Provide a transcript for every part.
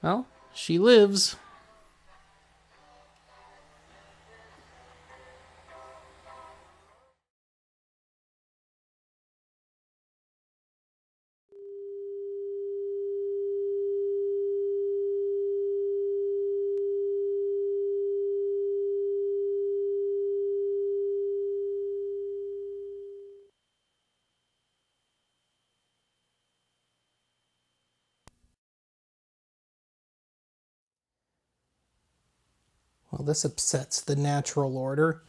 Well, she lives. Well, this upsets the natural order.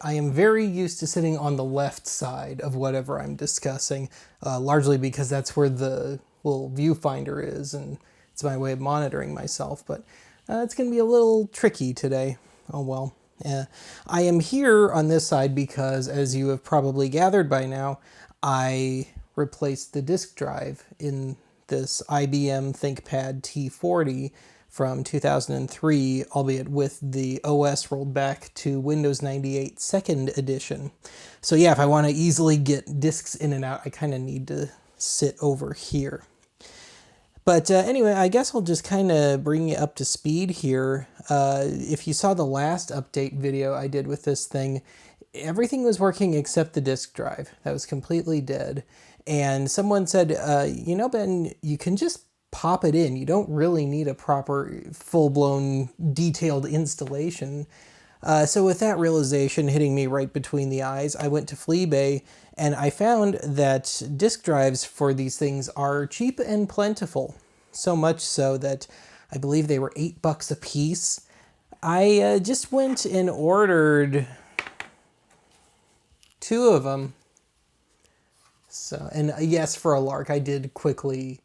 I am very used to sitting on the left side of whatever I'm discussing, largely because that's where the little viewfinder is, and it's my way of monitoring myself. But it's going to be a little tricky today. Oh well. I am here on this side because, as you have probably gathered by now, I replaced the disk drive in this IBM ThinkPad T40 from 2003, albeit with the OS rolled back to Windows 98 second edition. So yeah, if I want to easily get disks in and out, I kind of need to sit over here. But anyway, I guess I'll just kind of bring you up to speed here. If you saw the last update video I did with this thing, everything was working except the disk drive. That was completely dead. And someone said, you know, Ben, you can just pop it in. You don't really need a proper, full-blown, detailed installation. So with that realization hitting me right between the eyes, I went to Fleabay and I found that disk drives for these things are cheap and plentiful. So much so that I believe they were $8 a piece. I just went and ordered 2 of them. So, and yes, for a lark, I did quickly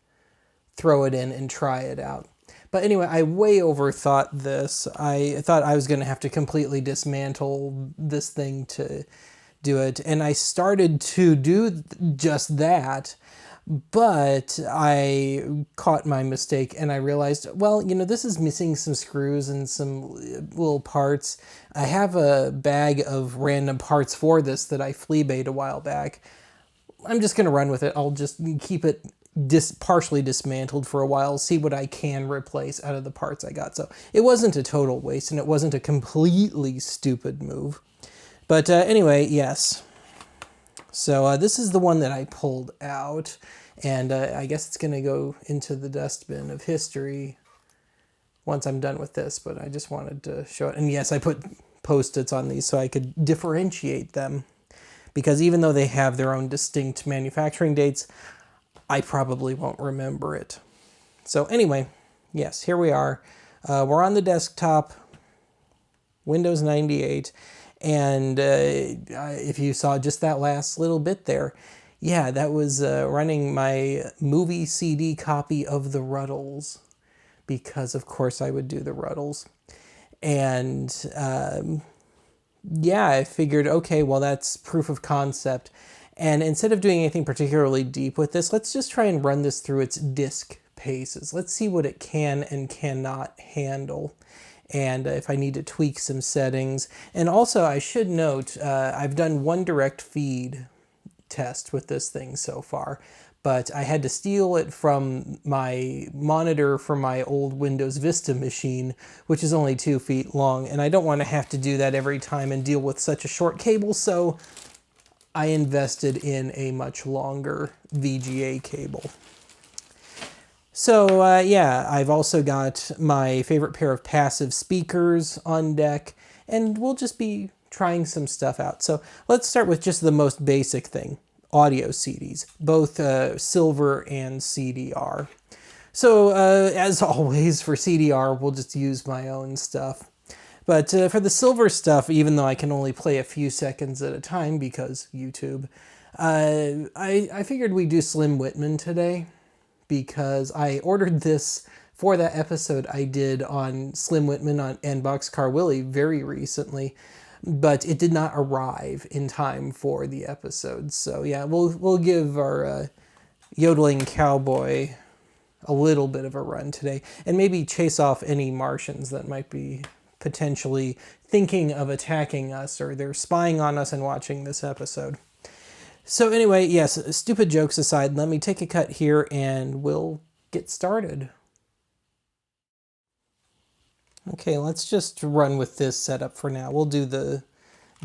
throw it in and try it out. But anyway, I way overthought this. I thought I was going to have to completely dismantle this thing to do it. And I started to do just that, but I caught my mistake and I realized, well, you know, this is missing some screws and some little parts. I have a bag of random parts for this that I Fleabayed a while back. I'm just going to run with it. I'll just keep it partially dismantled for a while, see what I can replace out of the parts I got. So it wasn't a total waste and it wasn't a completely stupid move. But anyway, yes. So this is the one that I pulled out, and I guess it's going to go into the dustbin of history once I'm done with this, but I just wanted to show it. And yes, I put Post-its on these so I could differentiate them, because even though they have their own distinct manufacturing dates, I probably won't remember it. So anyway, yes, here we are. We're on the desktop, Windows 98, and if you saw just that last little bit there, yeah, that was running my movie CD copy of the Ruddles, because of course I would do the Ruddles. And yeah, I figured, okay, well, that's proof of concept. And instead of doing anything particularly deep with this, let's just try and run this through its disk paces. Let's see what it can and cannot handle, and if I need to tweak some settings. And also, I should note, I've done one direct feed test with this thing so far, but I had to steal it from my monitor from my old Windows Vista machine, which is only 2 feet long, and I don't want to have to do that every time and deal with such a short cable, so I invested in a much longer VGA cable. So yeah, I've also got my favorite pair of passive speakers on deck, and we'll just be trying some stuff out. So let's start with just the most basic thing, audio CDs, both silver and CDR. So as always for CDR, we'll just use my own stuff. But for the silver stuff, even though I can only play a few seconds at a time because YouTube, I figured we'd do Slim Whitman today, because I ordered this for that episode I did on Slim Whitman and Boxcar Willie very recently, but it did not arrive in time for the episode. So yeah, we'll give our yodeling cowboy a little bit of a run today, and maybe chase off any Martians that might be potentially thinking of attacking us, or they're spying on us and watching this episode. So anyway, yes, stupid jokes aside, let me take a cut here and we'll get started. Okay, let's just run with this setup for now. We'll do the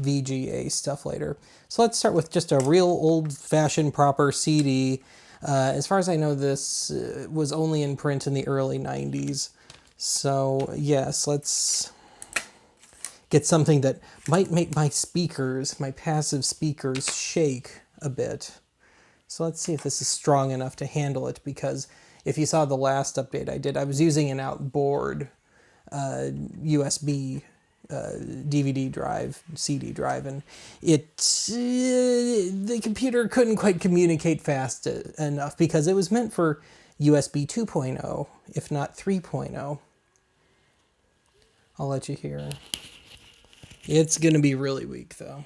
VGA stuff later. So let's start with just a real old-fashioned proper CD. As far as I know, this was only in print in the early 90s. So yes, let's get something that might make my speakers, my passive speakers, shake a bit. So let's see if this is strong enough to handle it, because if you saw the last update I did, I was using an outboard USB DVD drive, CD drive, and the computer couldn't quite communicate fast enough because it was meant for USB 2.0, if not 3.0. I'll let you hear. It's going to be really weak, though.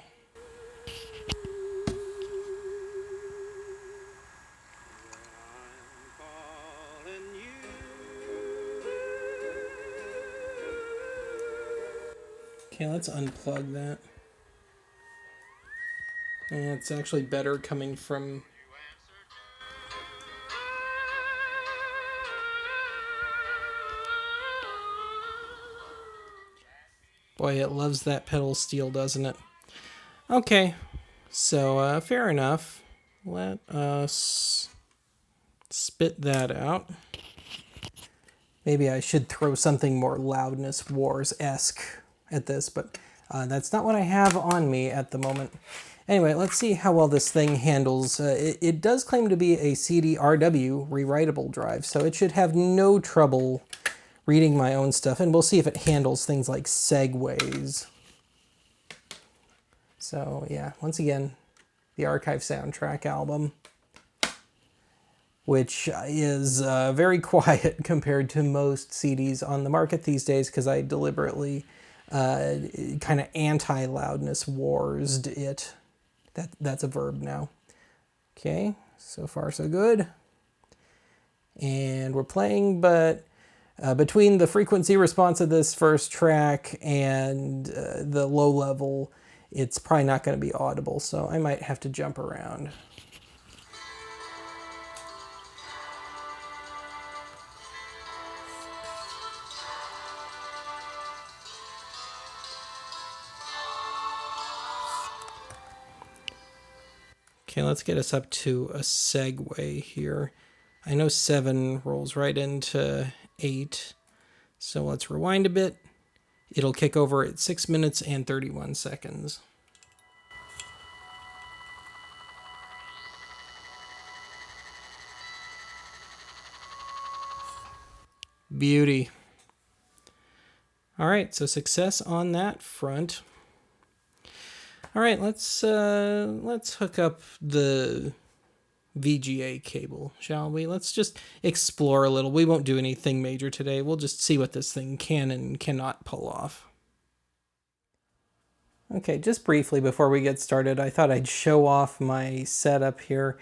Okay, let's unplug that. And it's actually better coming from... Boy, it loves that pedal steel, doesn't it? Okay, so fair enough. Let us spit that out. Maybe I should throw something more Loudness Wars-esque at this, but that's not what I have on me at the moment. Anyway, let's see how well this thing handles. It does claim to be a CD-RW rewritable drive, so it should have no trouble reading my own stuff, and we'll see if it handles things like segues. So yeah, once again, the Archive Soundtrack album, which is very quiet compared to most CDs on the market these days, because I deliberately kind of anti-loudness warsed it. That's a verb now. Okay, so far so good. And we're playing, but between the frequency response of this first track and the low level, it's probably not going to be audible, so I might have to jump around. Okay, let's get us up to a segue here. I know 7 rolls right into 8, so let's rewind a bit. It'll kick over at 6 minutes and 31 seconds. Beauty. All right, so success on that front. All right, let's hook up the VGA cable, shall we? Let's just explore a little. We won't do anything major today. We'll just see what this thing can and cannot pull off. Okay, just briefly before we get started, I thought I'd show off my setup here,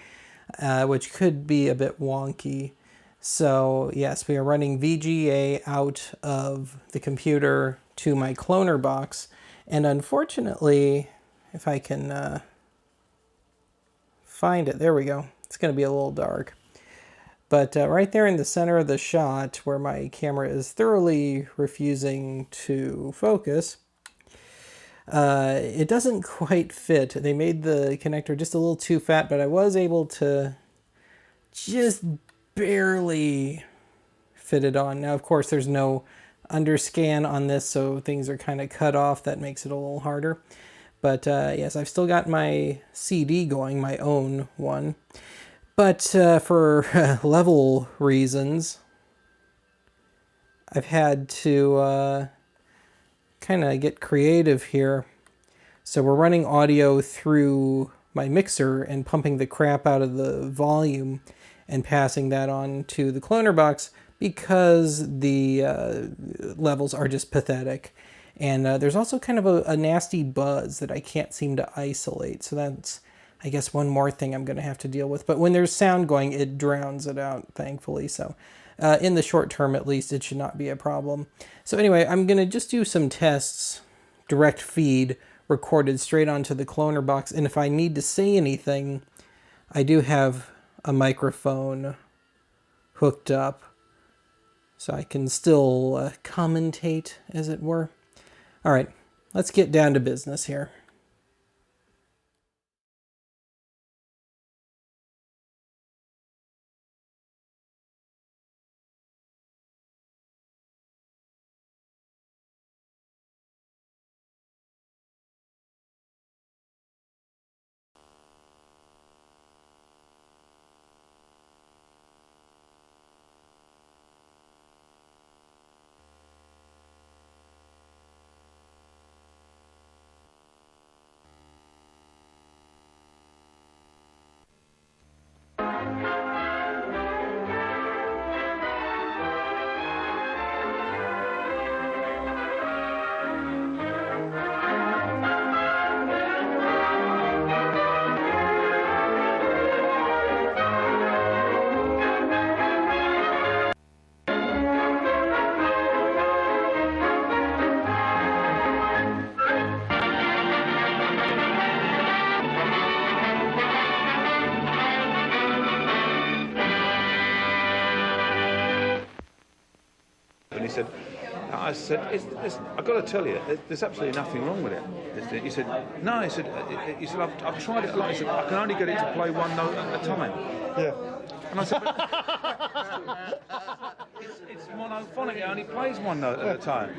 which could be a bit wonky. So yes, we are running VGA out of the computer to my cloner box, and unfortunately, if I can find it, there we go. It's going to be a little dark. But right there in the center of the shot, where my camera is thoroughly refusing to focus, it doesn't quite fit. They made the connector just a little too fat, but I was able to just barely fit it on. Now, of course, there's no underscan on this, so things are kind of cut off. That makes it a little harder. But yes, I've still got my CD going, my own one. But for level reasons, I've had to kind of get creative here. So we're running audio through my mixer and pumping the crap out of the volume and passing that on to the cloner box because the levels are just pathetic. And there's also kind of a nasty buzz that I can't seem to isolate. So that's, I guess, one more thing I'm going to have to deal with. But when there's sound going, it drowns it out, thankfully. So in the short term, at least, it should not be a problem. So anyway, I'm going to just do some tests, direct feed, recorded straight onto the cloner box. And if I need to say anything, I do have a microphone hooked up so I can still commentate, as it were. All right, let's get down to business here. And he said, I said, I've got to tell you, there's absolutely nothing wrong with it. He said, no, he said, I've tried it a lot. He said, I can only get it to play one note at a time. Yeah. And I said, but it's monophonic, it only plays one note at a time.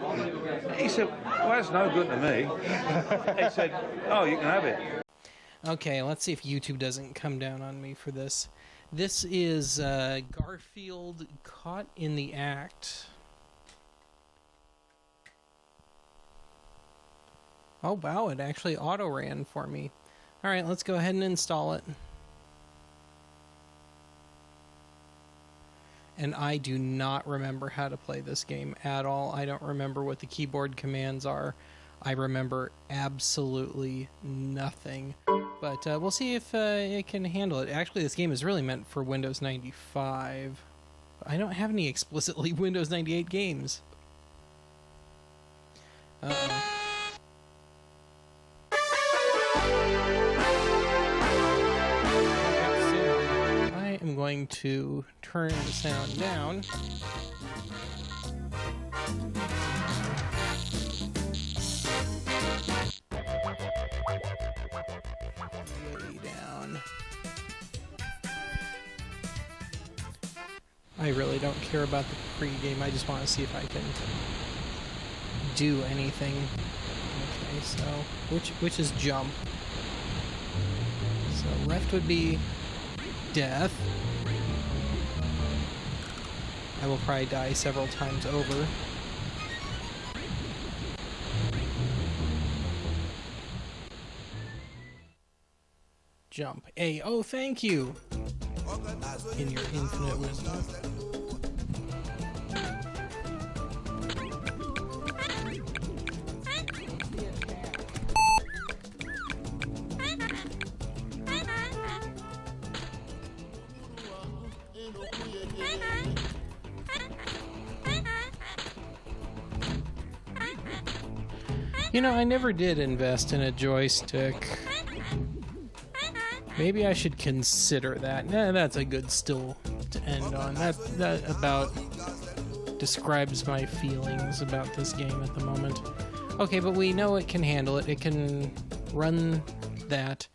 He said, well, that's no good to me. He said, oh, you can have it. Okay, let's see if YouTube doesn't come down on me for this. This is Garfield Caught in the Act. Oh, wow, it actually auto-ran for me. All right, let's go ahead and install it. And I do not remember how to play this game at all. I don't remember what the keyboard commands are. I remember absolutely nothing. But we'll see if it can handle it. Actually, this game is really meant for Windows 95. I don't have any explicitly Windows 98 games. Uh-oh. I'm going to turn the sound down. Way down. I really don't care about the pre-game. I just want to see if I can do anything. Okay, so which is jump? So left would be death. I will probably die several times over. Jump. A. Oh, thank you. In your infinite wisdom. You know, I never did invest in a joystick. Maybe I should consider that. That's a good still to end on. That about describes my feelings about this game at the moment. Okay, but we know it can handle it. It can run that.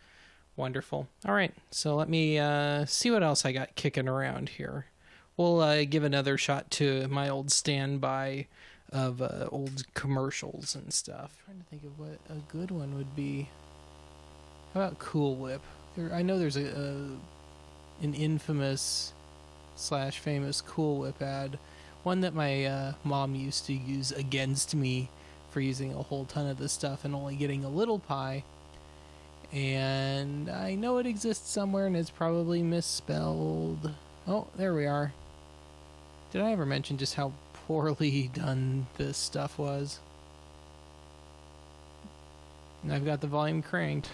Wonderful. All right, so let me see what else I got kicking around here. We'll give another shot to my old standby of old commercials and stuff. I'm trying to think of what a good one would be. How about Cool Whip? I know there's an infamous / famous Cool Whip ad. One that my mom used to use against me for using a whole ton of this stuff and only getting a little pie. And I know it exists somewhere and it's probably misspelled. Oh, there we are. Did I ever mention just how poorly done this stuff was? And I've got the volume cranked.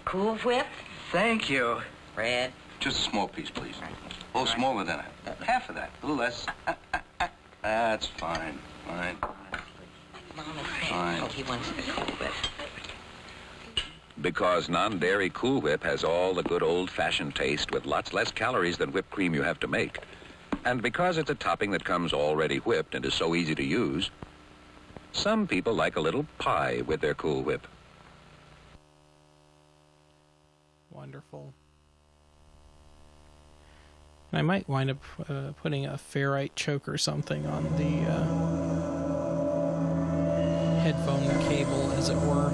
Cool Whip? Thank you. Red? Just a small piece, please. A little smaller than that. Half of that. A little less. That's fine. Fine. Mom is Fine. saying, oh, he wants the Cool Whip. Because non-dairy Cool Whip has all the good old-fashioned taste with lots less calories than whipped cream you have to make. And because it's a topping that comes already whipped and is so easy to use, some people like a little pie with their Cool Whip. Wonderful. And I might wind up putting a ferrite choke or something on the headphone cable, as it were.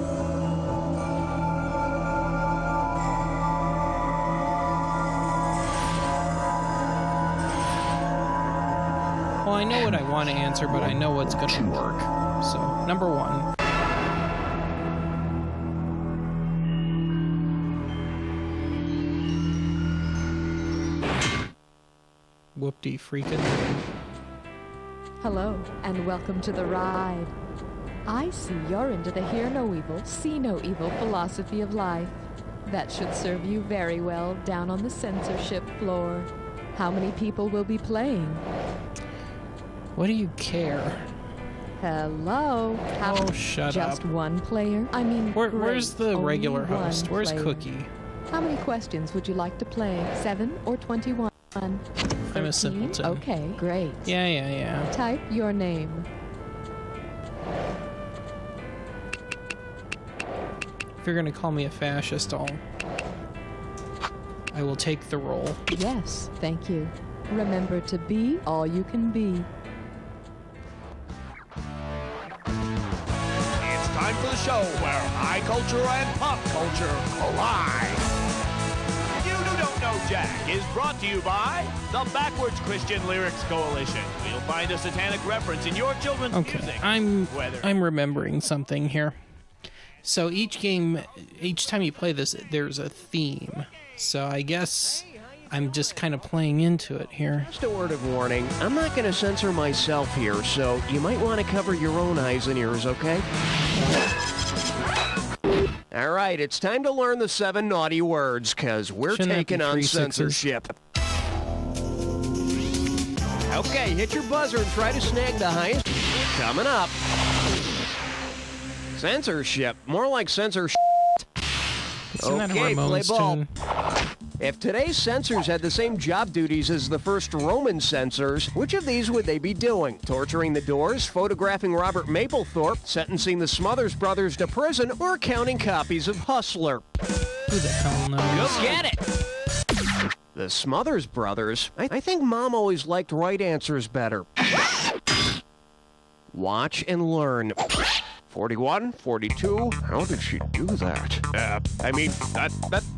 Well, I know what I want to answer, but I know what's going to work. So, number 1. Whoop-de freaking. Hello, and welcome to the ride. I see you're into the hear no evil, see no evil philosophy of life. That should serve you very well down on the censorship floor. How many people will be playing? What do you care? Hello? Oh, shut up. Just one player? I mean, where's the only regular one host? Where's player. Cookie? How many questions would you like to play? 7 or 21? I'm a 13? simpleton. Okay, great. Yeah. Type your name. If you're gonna call me a fascist, I will take the role. Yes, thank you. Remember to be all you can be. It's time for the show where high culture and pop culture collide. You Who Don't Know Jack is brought to you by the Backwards Christian Lyrics Coalition. You'll find a satanic reference in your children's music. I'm remembering something here. So each time you play this, there's a theme. So I guess I'm just kind of playing into it here. Just a word of warning, I'm not going to censor myself here, so you might want to cover your own eyes and ears, okay? All right, it's time to learn the 7 naughty words, because we're taking on censorship. Okay, hit your buzzer and try to snag the highest. Coming up. Censorship. More like censorship. Isn't that a Okay, play Ramones ball. tune? If today's censors had the same job duties as the first Roman censors, which of these would they be doing? Torturing the Doors, photographing Robert Mapplethorpe, sentencing the Smothers Brothers to prison, or counting copies of Hustler? Who the hell knows? Go get it! The Smothers Brothers? I think Mom always liked right answers better. Watch and learn. 41, 42. How did she do that?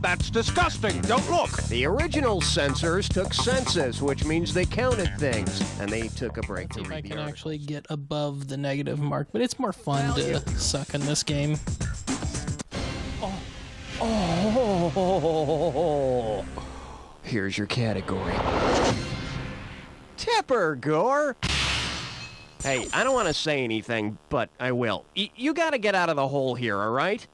That's disgusting. Don't look. The original censors took census, which means they counted things, and they took a break to See if I read the can articles. actually get above the negative mark, but it's more fun to suck in this game. Oh, here's your category. Tipper Gore. Hey, I don't want to say anything, but I will. You got to get out of the hole here, all right?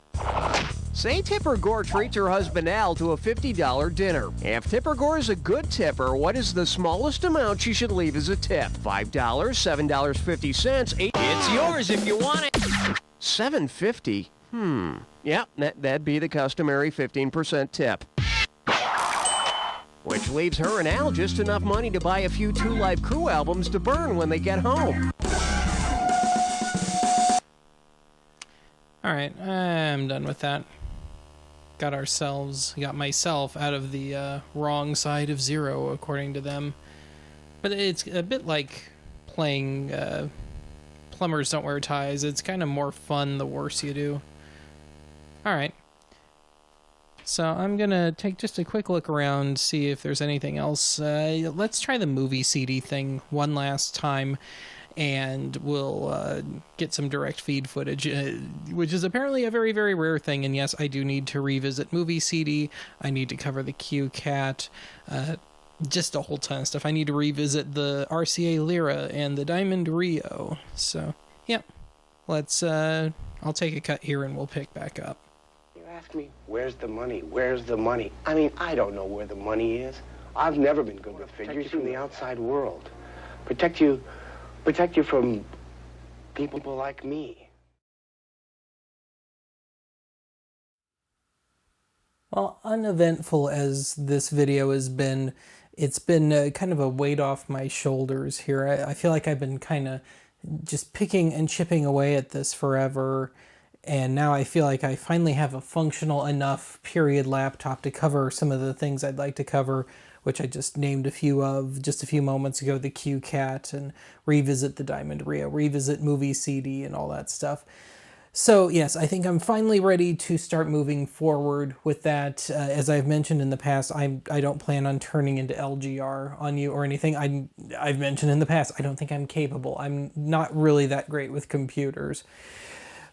Say Tipper Gore treats her husband Al to a $50 dinner. If Tipper Gore is a good tipper, what is the smallest amount she should leave as a tip? $5, $7.50, $8. It's yours if you want it. $7.50? Yeah, that'd be the customary 15% tip. Which leaves her and Al just enough money to buy a few Two Live Crew albums to burn when they get home. Alright, I'm done with that. Got myself out of the wrong side of 0, according to them. But it's a bit like playing Plumbers Don't Wear Ties. It's kind of more fun the worse you do. Alright. So I'm going to take just a quick look around, see if there's anything else. Let's try the movie CD thing one last time, and we'll get some direct feed footage, which is apparently a very, very rare thing. And yes, I do need to revisit movie CD. I need to cover the Q-Cat, just a whole ton of stuff. I need to revisit the RCA Lyra and the Diamond Rio. So, yeah, I'll take a cut here and we'll pick back up. You ask me, where's the money? Where's the money? I mean, I don't know where the money is. I've never been good with figures from the outside world. Protect you from people like me. Well, uneventful as this video has been, It's been kind of a weight off my shoulders here. I feel like I've been kind of just picking and chipping away at this forever. And now I feel like I finally have a functional enough period laptop to cover some of the things I'd like to cover, which I just named a few of just a few moments ago, the Q-Cat, and revisit the Diamond Rio, revisit Movie CD and all that stuff. So yes, I think I'm finally ready to start moving forward with that. As I've mentioned in the past, I don't plan on turning into LGR on you or anything. I've mentioned in the past, I don't think I'm capable. I'm not really that great with computers.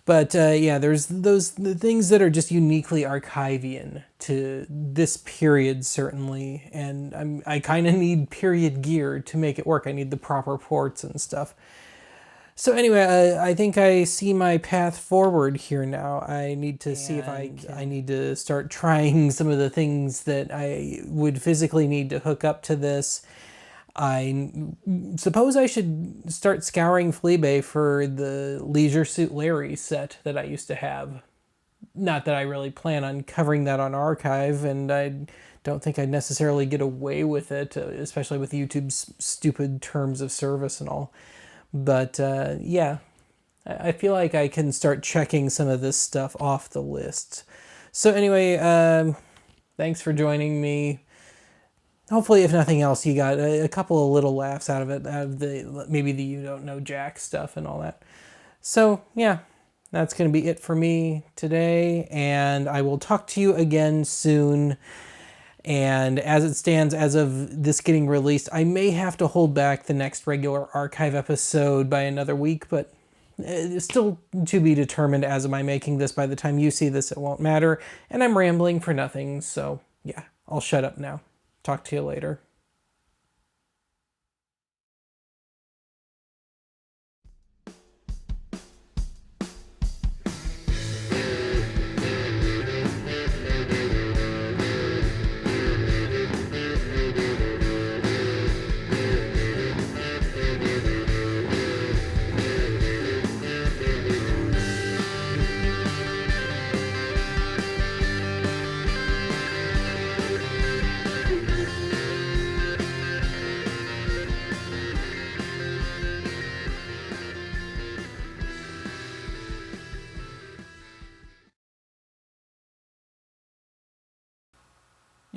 But yeah, there's the things that are just uniquely Archivian to this period, certainly. And I kind of need period gear to make it work. I need the proper ports and stuff. So anyway, I think I see my path forward here now. I need to see if I need to start trying some of the things that I would physically need to hook up to this. I suppose I should start scouring Fleabay for the Leisure Suit Larry set that I used to have. Not that I really plan on covering that on archive, and I don't think I'd necessarily get away with it, especially with YouTube's stupid terms of service and all. But yeah, I feel like I can start checking some of this stuff off the list. So anyway, thanks for joining me. Hopefully, if nothing else, you got a couple of little laughs out of it, out of maybe the You Don't Know Jack stuff and all that. So yeah, that's going to be it for me today, and I will talk to you again soon. And as it stands, as of this getting released, I may have to hold back the next regular archive episode by another week, but it's still to be determined. As am I making this, by the time you see this, it won't matter. And I'm rambling for nothing, so yeah, I'll shut up now. Talk to you later.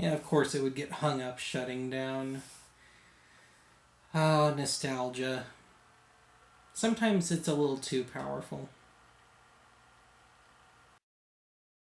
Yeah, of course it would get hung up shutting down. Oh, nostalgia. Sometimes it's a little too powerful.